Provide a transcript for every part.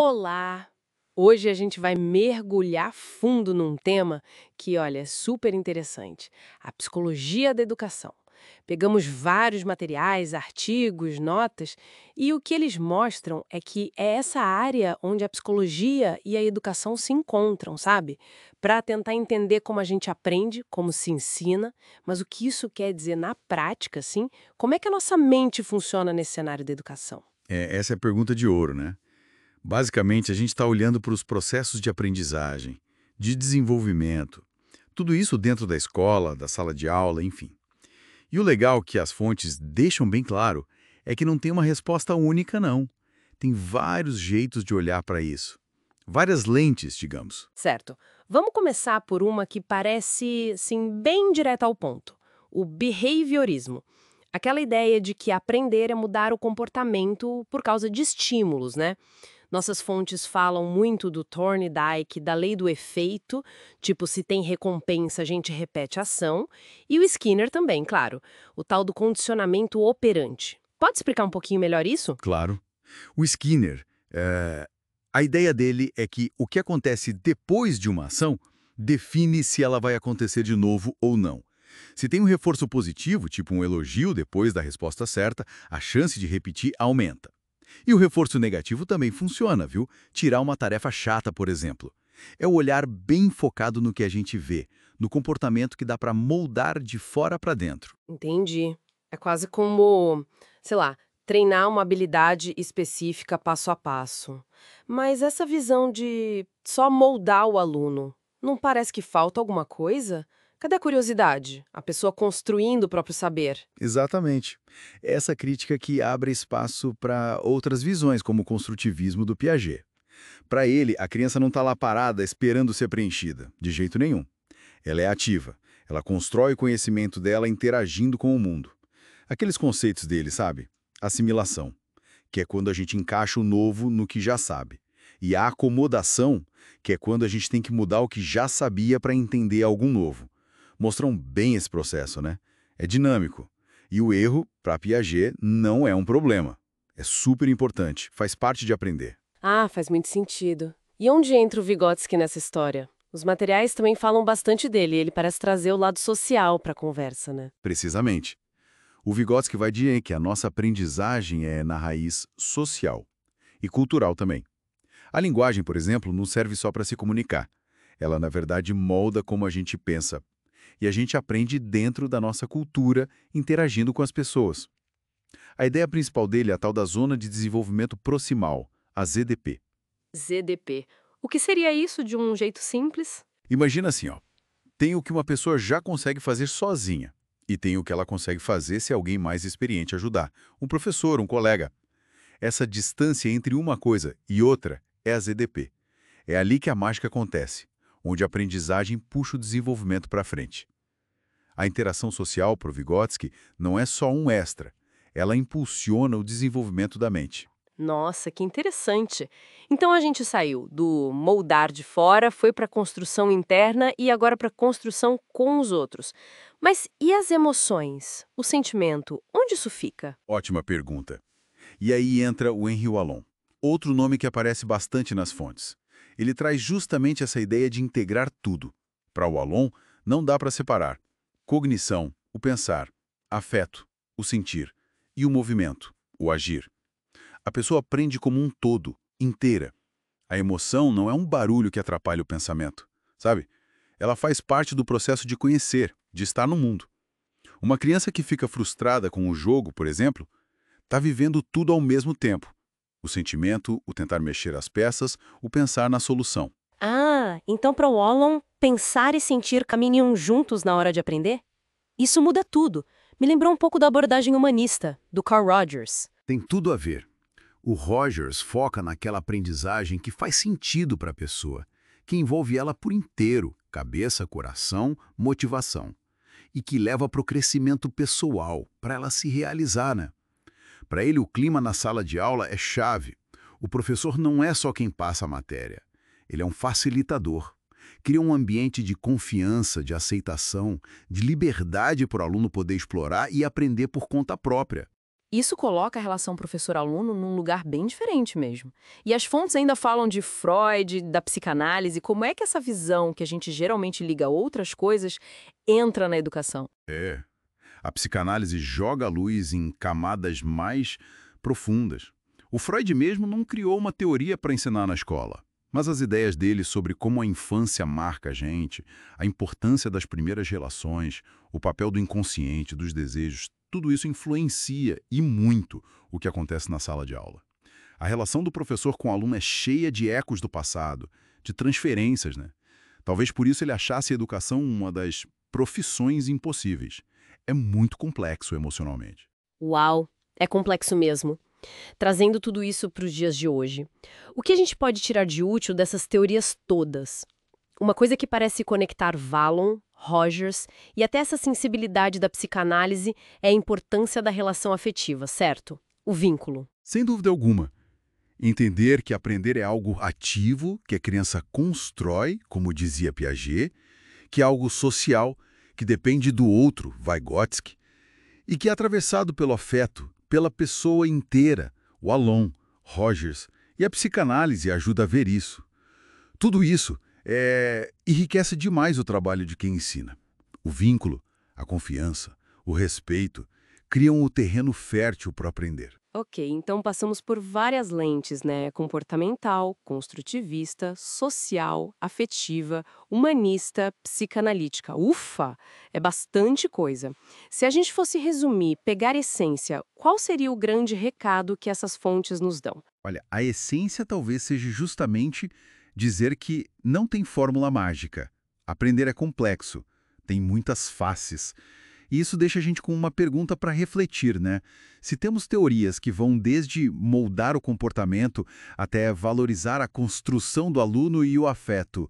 Olá! Hoje a gente vai mergulhar fundo num tema que, olha, é super interessante: a psicologia da educação. Pegamos vários materiais, artigos, notas, e o que eles mostram é que é essa área onde a psicologia e a educação se encontram, sabe? Para tentar entender como a gente aprende, como se ensina, mas o que isso quer dizer na prática, assim, como é que a nossa mente funciona nesse cenário da educação. Essa é a pergunta de ouro, né? Basicamente, a gente está olhando para os processos de aprendizagem, de desenvolvimento, tudo isso dentro da escola, da sala de aula, enfim. E o legal que as fontes deixam bem claro é que não tem uma resposta única, não. Tem vários jeitos de olhar para isso. Várias lentes, digamos. Certo. Vamos começar por uma que parece, sim, bem direta ao ponto: o behaviorismo. Aquela ideia de que aprender é mudar o comportamento por causa de estímulos, né? Nossas fontes falam muito do Thorndike, da lei do efeito, tipo, se tem recompensa, a gente repete a ação, e o Skinner também, claro, o tal do condicionamento operante. Pode explicar um pouquinho melhor isso? Claro. O Skinner, a ideia dele é que o que acontece depois de uma ação define se ela vai acontecer de novo ou não. Se tem um reforço positivo, tipo um elogio depois da resposta certa, a chance de repetir aumenta. E o reforço negativo também funciona, viu? Tirar uma tarefa chata, por exemplo. É o olhar bem focado no que a gente vê, no comportamento que dá para moldar de fora para dentro. Entendi. É quase como, sei lá, treinar uma habilidade específica passo a passo. Mas essa visão de só moldar o aluno, não parece que falta alguma coisa? Cadê a curiosidade? A pessoa construindo o próprio saber? Exatamente. Essa crítica que abre espaço para outras visões, como o construtivismo do Piaget. Para ele, a criança não está lá parada esperando ser preenchida, de jeito nenhum. Ela é ativa. Ela constrói o conhecimento dela interagindo com o mundo. Aqueles conceitos dele, sabe? Assimilação, que é quando a gente encaixa o novo no que já sabe. E a acomodação, que é quando a gente tem que mudar o que já sabia para entender algo novo. Mostram bem esse processo, né? É dinâmico. E o erro, para Piaget, não é um problema. É super importante, faz parte de aprender. Ah, faz muito sentido. E onde entra o Vygotsky nessa história? Os materiais também falam bastante dele, ele parece trazer o lado social para a conversa, né? Precisamente. O Vygotsky vai dizer que a nossa aprendizagem é na raiz social e cultural também. A linguagem, por exemplo, não serve só para se comunicar. Ela, na verdade, molda como a gente pensa. E a gente aprende dentro da nossa cultura, interagindo com as pessoas. A ideia principal dele é a tal da Zona de Desenvolvimento Proximal, a ZDP. ZDP. O que seria isso de um jeito simples? Imagina assim, ó. Tem o que uma pessoa já consegue fazer sozinha. E tem o que ela consegue fazer se alguém mais experiente ajudar. Um professor, um colega. Essa distância entre uma coisa e outra é a ZDP. É ali que a mágica acontece, onde a aprendizagem puxa o desenvolvimento para frente. A interação social, para o Vygotsky, não é só um extra. Ela impulsiona o desenvolvimento da mente. Nossa, que interessante. Então a gente saiu do moldar de fora, foi para a construção interna e agora para a construção com os outros. Mas e as emoções? O sentimento? Onde isso fica? Ótima pergunta. E aí entra o Henri Wallon, outro nome que aparece bastante nas fontes. Ele traz justamente essa ideia de integrar tudo. Para o Wallon, não dá para separar cognição, o pensar, afeto, o sentir, e o movimento, o agir. A pessoa aprende como um todo, inteira. A emoção não é um barulho que atrapalha o pensamento, sabe? Ela faz parte do processo de conhecer, de estar no mundo. Uma criança que fica frustrada com o jogo, por exemplo, está vivendo tudo ao mesmo tempo. O sentimento, o tentar mexer as peças, o pensar na solução. Ah, então para o Wallon, pensar e sentir caminham juntos na hora de aprender? Isso muda tudo. Me lembrou um pouco da abordagem humanista, do Carl Rogers. Tem tudo a ver. O Rogers foca naquela aprendizagem que faz sentido para a pessoa, que envolve ela por inteiro, cabeça, coração, motivação, e que leva para o crescimento pessoal, para ela se realizar, né? Para ele, o clima na sala de aula é chave. O professor não é só quem passa a matéria. Ele é um facilitador. Cria um ambiente de confiança, de aceitação, de liberdade para o aluno poder explorar e aprender por conta própria. Isso coloca a relação professor-aluno num lugar bem diferente mesmo. E as fontes ainda falam de Freud, da psicanálise, como é que essa visão, que a gente geralmente liga a outras coisas, entra na educação. É. A psicanálise joga a luz em camadas mais profundas. O Freud mesmo não criou uma teoria para ensinar na escola, mas as ideias dele sobre como a infância marca a gente, a importância das primeiras relações, o papel do inconsciente, dos desejos, tudo isso influencia e muito o que acontece na sala de aula. A relação do professor com o aluno é cheia de ecos do passado, de transferências, né? Talvez por isso ele achasse a educação uma das profissões impossíveis. É muito complexo emocionalmente. Uau, é complexo mesmo. Trazendo tudo isso para os dias de hoje. O que a gente pode tirar de útil dessas teorias todas? Uma coisa que parece conectar Vallon, Rogers e até essa sensibilidade da psicanálise é a importância da relação afetiva, certo? O vínculo. Sem dúvida alguma. Entender que aprender é algo ativo, que a criança constrói, como dizia Piaget, que é algo social, que depende do outro, Vygotsky, e que é atravessado pelo afeto, pela pessoa inteira, o Allon, Rogers, e a psicanálise ajuda a ver isso. Tudo isso enriquece demais o trabalho de quem ensina. O vínculo, a confiança, o respeito, criam o terreno fértil para aprender. Ok, então passamos por várias lentes, né? Comportamental, construtivista, social, afetiva, humanista, psicanalítica. Ufa! É bastante coisa. Se a gente fosse resumir, pegar essência, qual seria o grande recado que essas fontes nos dão? Olha, a essência talvez seja justamente dizer que não tem fórmula mágica. Aprender é complexo, tem muitas faces. E isso deixa a gente com uma pergunta para refletir, né? Se temos teorias que vão desde moldar o comportamento até valorizar a construção do aluno e o afeto,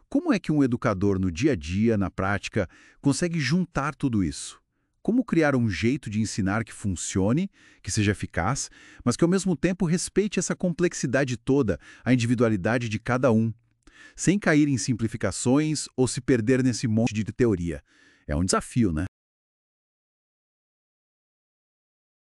como é que um educador no dia a dia, na prática, consegue juntar tudo isso? Como criar um jeito de ensinar que funcione, que seja eficaz, mas que ao mesmo tempo respeite essa complexidade toda, a individualidade de cada um, sem cair em simplificações ou se perder nesse monte de teoria? É um desafio, né?